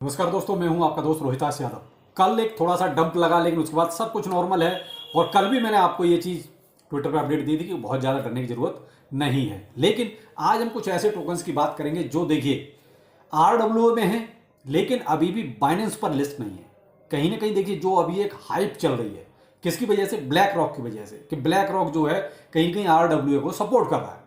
नमस्कार दोस्तों, मैं हूं आपका दोस्त रोहितास यादव। कल एक थोड़ा सा डंप लगा, लेकिन उसके बाद सब कुछ नॉर्मल है। और कल भी मैंने आपको ये चीज़ ट्विटर पे अपडेट दी थी कि बहुत ज़्यादा डरने की ज़रूरत नहीं है। लेकिन आज हम कुछ ऐसे टोकन्स की बात करेंगे जो देखिए RWA में है, लेकिन अभी भी बाइनेंस पर लिस्ट नहीं है। कहीं ना कहीं देखिए जो अभी एक हाइप चल रही है, किसकी वजह से? ब्लैक रॉक की वजह से, कि ब्लैक रॉक जो है कहीं कहीं RWA को सपोर्ट कर रहा है।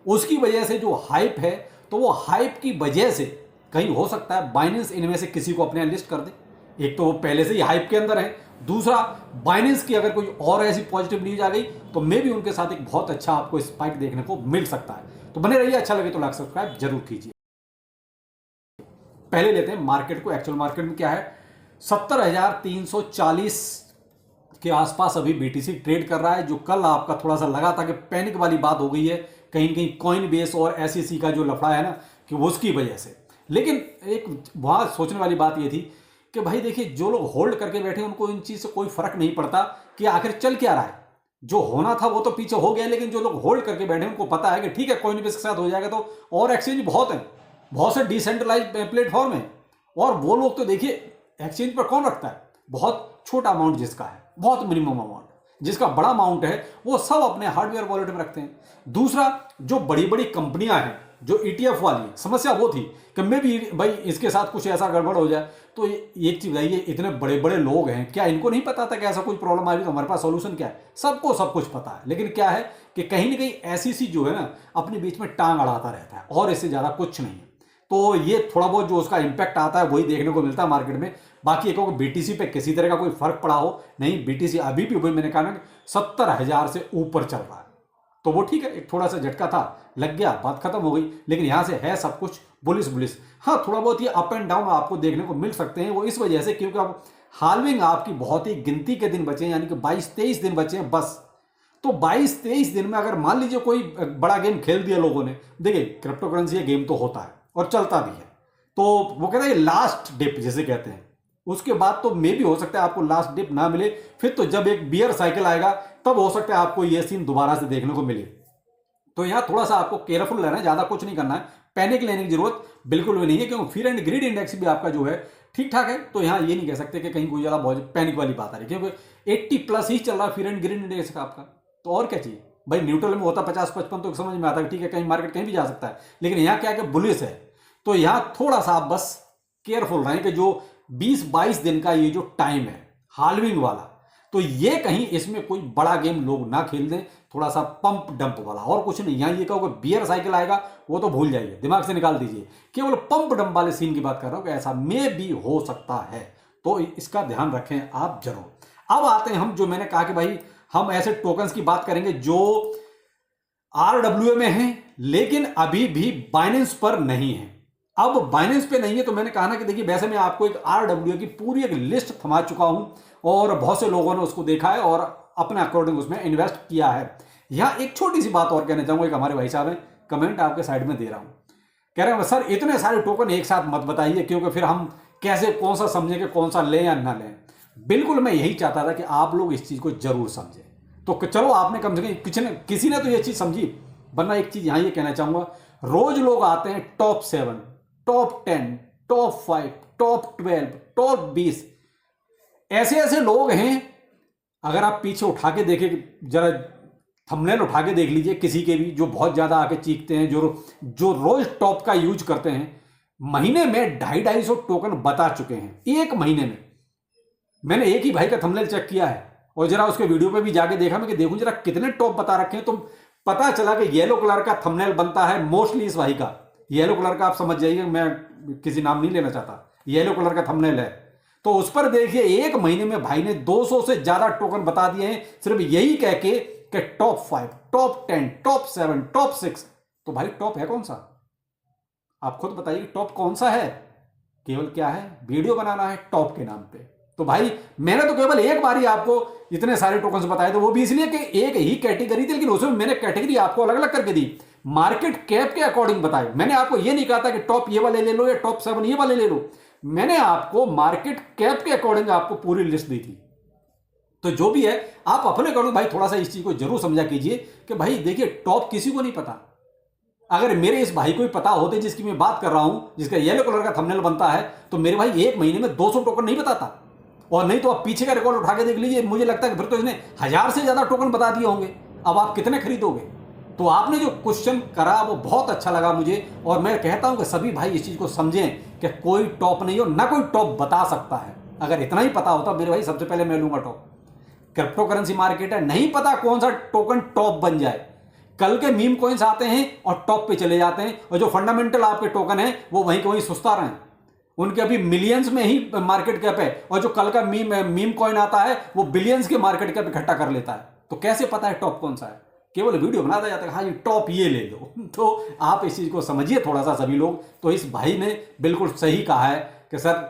उसकी वजह से जो हाइप है, तो वो हाइप की वजह से कहीं हो सकता है बाइनेंस इनमें से किसी को अपने लिस्ट कर दे। एक तो वो पहले से ही हाइप के अंदर है, दूसरा बाइनेंस की अगर कोई और ऐसी पॉजिटिव न्यूज आ गई तो मे भी उनके साथ एक बहुत अच्छा आपको स्पाइक देखने को मिल सकता है। तो बने रहिए, अच्छा लगे तो लाइक सब्सक्राइब जरूर कीजिए। पहले लेते हैं मार्केट को। एक्चुअल मार्केट में क्या है, 70,340 के आसपास अभी बीटीसी ट्रेड कर रहा है। जो कल आपका थोड़ा सा लगा था कि पैनिक वाली बात हो गई है कहीं कहीं कॉइन बेस और एसईसी का जो लफड़ा है ना, कि वो उसकी वजह से। लेकिन एक वहां सोचने वाली बात ये थी कि भाई देखिए, जो लोग होल्ड करके बैठे उनको इन चीज से कोई फर्क नहीं पड़ता कि आखिर चल क्या रहा है। जो होना था वो तो पीछे हो गया, लेकिन जो लोग होल्ड करके बैठे उनको पता है कि ठीक है, कॉइन बेस के साथ हो जाएगा। तो और एक्सचेंज बहुत है, बहुत से डिसेंट्रलाइज प्लेटफॉर्म है, और वो लोग तो देखिए एक्सचेंज पर कौन रखता है? बहुत छोटा अमाउंट जिसका है, बहुत मिनिमम अमाउंट। जिसका बड़ा अमाउंट है वो सब अपने हार्डवेयर वॉलेट में रखते हैं। दूसरा, जो बड़ी बड़ी कंपनियां हैं, जो ETF वाली समस्या वो थी कि मैं भी भाई इसके साथ कुछ ऐसा गड़बड़ हो जाए। तो एक चीज बताइए, इतने बड़े बड़े लोग हैं, क्या इनको नहीं पता था कि ऐसा कोई प्रॉब्लम आएगी? तो हमारे पास सॉल्यूशन क्या है? सबको सब कुछ पता है। लेकिन क्या है कि कहीं ना कहीं एसईसी जो है ना, अपने बीच में टांग अड़ाता रहता है, और इससे ज्यादा कुछ नहीं है। तो ये थोड़ा बहुत जो उसका इंपैक्ट आता है वही देखने को मिलता है मार्केट में। बाकी एक बीटीसी पे किसी तरह का कोई फर्क पड़ा हो नहीं। बीटीसी अभी भी वही मैंने कहा ना, 70,000 से ऊपर चल रहा है। तो वो ठीक है, एक थोड़ा सा झटका था, लग गया, बात खत्म हो गई। लेकिन यहां से है सब कुछ बुलिस बुलिस। हाँ, थोड़ा बहुत ये अप एंड डाउन आपको देखने को मिल सकते हैं। वो इस वजह से क्योंकि अब हाल्विंग आपकी बहुत ही गिनती के दिन बचे हैं, यानी कि 22-23 दिन बचे हैं बस। तो 22-23 दिन में अगर मान लीजिए कोई बड़ा गेम खेल दिया लोगों ने, देखिए क्रिप्टो करेंसी गेम तो होता है और चलता भी है। तो वो कहते हैं लास्ट डिप जिसे कहते हैं, उसके बाद तो मे भी हो सकता है आपको लास्ट डिप ना मिले। फिर तो जब एक बियर साइकिल आएगा तब हो सकता है आपको ये सीन दोबारा से देखने को मिले। तो यहां थोड़ा सा आपको केयरफुल रहना है, ज्यादा कुछ नहीं करना है। पैनिक लेने की जरूरत बिल्कुल भी नहीं है, क्योंकि फियर एंड ग्रीड इंडेक्स भी आपका जो है ठीक ठाक है। तो यहां ये नहीं कह सकते कि कहीं कोई ज्यादा बहुत पैनिक वाली बात आ रही है, क्योंकि 80+ ही चल रहा है फियर एंड ग्रीड इंडेक्स का आपका। तो और क्या चाहिए भाई? न्यूट्रल में होता 50-55 तो समझ में आता है, ठीक है, कहीं मार्केट कहीं भी जा सकता है। लेकिन यहाँ क्या है कि बुलिश है। तो यहां थोड़ा सा आप बस केयरफुल रहें कि जो 20-22 दिन का ये जो टाइम है हाल्विंग वाला, तो ये कहीं इसमें कोई बड़ा गेम लोग ना खेल दें। थोड़ा सा पंप डंप वाला, और कुछ नहीं। यहां ये कहो कि बियर साइकिल आएगा, वो तो भूल जाइए, दिमाग से निकाल दीजिए। केवल पंप डंप वाले सीन की बात कर रहा हूं कि ऐसा मे भी हो सकता है। तो इसका ध्यान रखें आप जरूर। अब आते हैं हम, जो मैंने कहा कि भाई हम ऐसे टोकन्स की बात करेंगे जो RWA में है लेकिन अभी भी बाइनेंस पर नहीं है। अब बाइनेंस पे नहीं है तो मैंने कहा ना कि देखिए, वैसे मैं आपको एक RWA की पूरी एक लिस्ट थमा चुका हूं, और बहुत से लोगों ने उसको देखा है और अपने अकॉर्डिंग उसमें इन्वेस्ट किया है। यहां एक छोटी सी बात और कहना चाहूंगा। एक हमारे भाई साहब हैं, कमेंट आपके साइड में दे रहा हूं, कह रहे हैं सर इतने सारे टोकन एक साथ मत बताइए, क्योंकि फिर हम कैसे कौन सा समझें कि कौन सा लें या ना लें। बिल्कुल मैं यही चाहता था कि आप लोग इस चीज को जरूर समझें। तो चलो, आपने कम से कम किसी ने तो ये चीज समझी। वरना एक चीज यहां ये कहना चाहूंगा, रोज लोग आते हैं top 7, top 10, top 5, top 12, top 20, ऐसे ऐसे लोग हैं। अगर आप पीछे उठा के देखें, जरा थंबनेल उठा के देख लीजिए किसी के भी, जो बहुत ज्यादा आके चीखते हैं, जो रोज टॉप का यूज करते हैं, महीने में 250-250 टोकन बता चुके हैं एक महीने में। मैंने एक ही भाई का थंबनेल चेक किया है, और जरा उसके वीडियो पे भी जाके देखा मैं कि देखूं जरा कितने टॉप बता रखे हैं। तो पता चला कि येलो कलर का थंबनेल बनता है मोस्टली इस भाई का। येलो कलर का आप समझ जाइए, मैं किसी नाम नहीं लेना चाहता, येलो कलर का थंबनेल है। तो उस पर देखिए एक महीने में भाई ने 200 से ज्यादा टोकन बता दिए हैं, सिर्फ यही कह के कि टॉप 5, टॉप 10, टॉप 7, टॉप 6। तो भाई टॉप है कौन सा? आप खुद बताइए टॉप कौन सा है? केवल क्या है, वीडियो बनाना है टॉप के नाम पे। तो भाई मैंने तो केवल एक बार ही आपको इतने सारे टोकन्स बताए थे, वो भी इसलिए कि एक ही कैटेगरी थी, लेकिन उसमें मैंने कैटेगरी आपको अलग अलग करके दी, मार्केट कैप के अकॉर्डिंग बताए। मैंने आपको ये नहीं कहा था कि टॉप ये वाले ले लो या टॉप 7 ये वाले ले लो। मैंने आपको मार्केट कैप के अकॉर्डिंग आपको पूरी लिस्ट दी थी। तो जो भी है आप अपने अकॉर्डिंग भाई थोड़ा सा इस चीज को जरूर समझा कीजिए कि भाई देखिए, टॉप किसी को नहीं पता। अगर मेरे इस भाई को ही पता होते जिसकी मैं बात कर रहा हूं, जिसका येलो कलर का थंबनेल बनता है, तो मेरे भाई एक महीने में 200 टोकन नहीं बताता। और नहीं तो आप पीछे का रिकॉर्ड उठा के देख लीजिए, मुझे लगता है कि फिर तो इसने 1000 से ज्यादा टोकन बता दिए होंगे। अब आप कितने खरीदोगे? तो आपने जो क्वेश्चन करा वो बहुत अच्छा लगा मुझे, और मैं कहता हूं कि सभी भाई इस चीज को समझें कि कोई टॉप नहीं हो, ना कोई टॉप बता सकता है। अगर इतना ही पता होता मेरे भाई, सबसे पहले मैं लूंगा टॉप। क्रिप्टो करेंसी मार्केट है, नहीं पता कौन सा टोकन टॉप बन जाए। कल के मीम कॉइन्स आते हैं और टॉप पे चले जाते हैं, और जो फंडामेंटल आपके टोकन है वो वहीं के वहीं सुस्ता रहे हैं। उनके अभी मिलियंस में ही मार्केट कैप है, और जो कल का मीम कॉइन आता है वो बिलियंस के मार्केट कैप इकट्ठा कर लेता है। तो कैसे पता है टॉप कौन सा है? केवल वीडियो बनाता जाता है, हाँ ये टॉप ये ले लो। तो आप इस चीज को समझिए थोड़ा सा सभी लोग। तो इस भाई ने बिल्कुल सही कहा है कि सर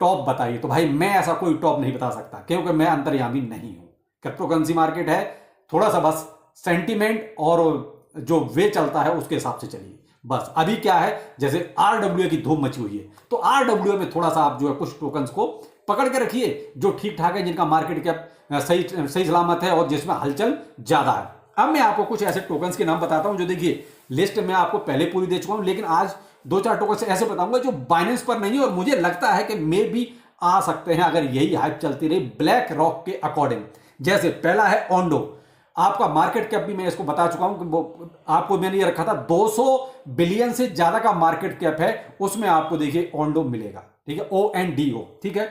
टॉप बताइए। तो भाई मैं ऐसा कोई टॉप नहीं बता सकता, क्योंकि मैं अंतर्यामी नहीं हूं। क्रिप्टो करेंसी मार्केट है, थोड़ा सा बस सेंटीमेंट और जो वे चलता है उसके हिसाब से चलिए बस। अभी क्या है, जैसे आरडब्ल्यू की धूम मची हुई है, तो आरडब्ल्यू में थोड़ा सा आप जो है कुछ टोकन्स को पकड़ के रखिए जो ठीक ठाक है, जिनका मार्केट कैप सही सलामत है और जिसमें हलचल ज्यादा है। अब मैं आपको कुछ ऐसे टोकन्स के नाम बताता हूं जो देखिए लिस्ट में आपको पहले पूरी दे चुका हूं, लेकिन आज 2-4 टोकन ऐसे बताऊंगा जो बाइनेंस पर नहीं है और मुझे लगता है कि मे भी आ सकते हैं अगर यही हाइप चलती रही ब्लैक रॉक के अकॉर्डिंग। जैसे पहला है ओंडो, आपका मार्केट कैप भी मैं इसको बता चुका हूं कि आपको मैंने ये रखा था 200 बिलियन से ज्यादा का मार्केट कैप है, उसमें आपको देखिए ओंडो मिलेगा। ठीक है, ONDO। ठीक है,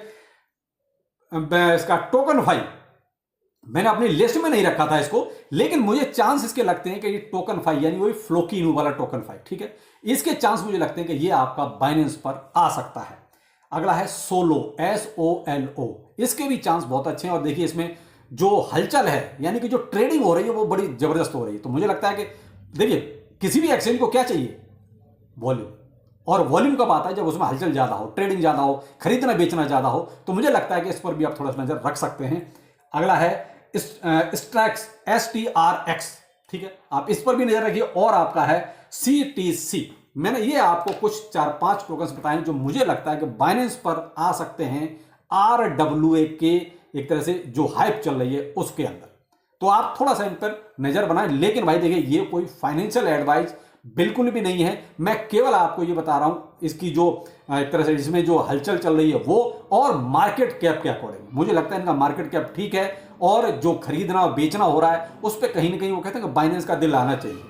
इसका टोकन 5 मैंने अपनी लिस्ट में नहीं रखा था इसको, लेकिन मुझे चांस इसके लगते हैं कि ये टोकन 5 यानी वही फ्लोकिनो वाला टोकन 5, ठीक है, इसके चांस मुझे लगते हैं कि ये आपका बाइनेंस पर आ सकता है। अगला है सोलो, SOLO, इसके भी चांस बहुत अच्छे हैं। और देखिए इसमें जो हलचल है यानी कि जो ट्रेडिंग हो रही है वो बड़ी जबरदस्त हो रही है। तो मुझे लगता है कि देखिए किसी भी एक्सचेंज को क्या चाहिए, वॉल्यूम। और वॉल्यूम कब आता है? जब उसमें हलचल ज्यादा हो, ट्रेडिंग ज्यादा हो, खरीदना बेचना ज्यादा हो। तो मुझे लगता है कि इस पर भी आप थोड़ा सा नजर रख सकते हैं। अगला है स्ट्रैक्स, STRX, ठीक है, आप इस पर भी नजर रखिए। और आपका है CTC। मैंने ये आपको कुछ 4-5 टोकन्स बताए जो मुझे लगता है कि बाइनेंस पर आ सकते हैं RWA के एक तरह से जो हाइप चल रही है उसके अंदर। तो आप थोड़ा सा इन पर नजर बनाएं। लेकिन भाई देखिए ये कोई फाइनेंशियल एडवाइस बिल्कुल भी नहीं है, मैं केवल आपको ये बता रहा हूं इसकी जो एक तरह से इसमें जो हलचल चल रही है वो, और मार्केट कैप के अकॉर्डिंग मुझे लगता है इनका मार्केट कैप ठीक है। और जो खरीदना और बेचना हो रहा है उस पर कहीं ना कहीं वो कहते हैं कि बाइनेंस का दिल आना चाहिए।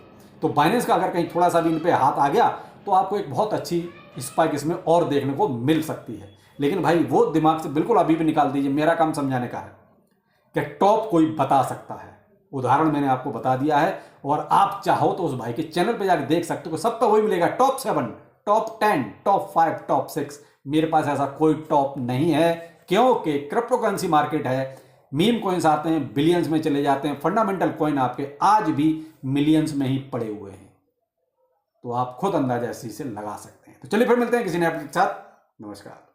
तो बाइनेंस का अगर कहीं थोड़ा सा भी इन पे हाथ आ गया तो आपको एक बहुत अच्छी स्पाइक इसमें और देखने को मिल सकती है। लेकिन भाई वो दिमाग से बिल्कुल अभी भी निकाल दीजिए, मेरा काम समझाने का है कि टॉप कोई बता सकता है। उदाहरण मैंने आपको बता दिया है, और आप चाहो तो उस भाई के चैनल पे जाकर देख सकते हो, सब पे वही मिलेगा, टॉप 7, टॉप 10, टॉप 5, टॉप 6। मेरे पास ऐसा कोई टॉप नहीं है, क्योंकि क्रिप्टो करेंसी मार्केट है, मीम कॉइन्स आते हैं बिलियंस में चले जाते हैं, फंडामेंटल कॉइन आपके आज भी मिलियंस में ही पड़े हुए हैं। तो आप खुद अंदाजा इसी से लगा सकते हैं। तो चलिए फिर मिलते हैं किसी नए अपडेट के साथ। नमस्कार।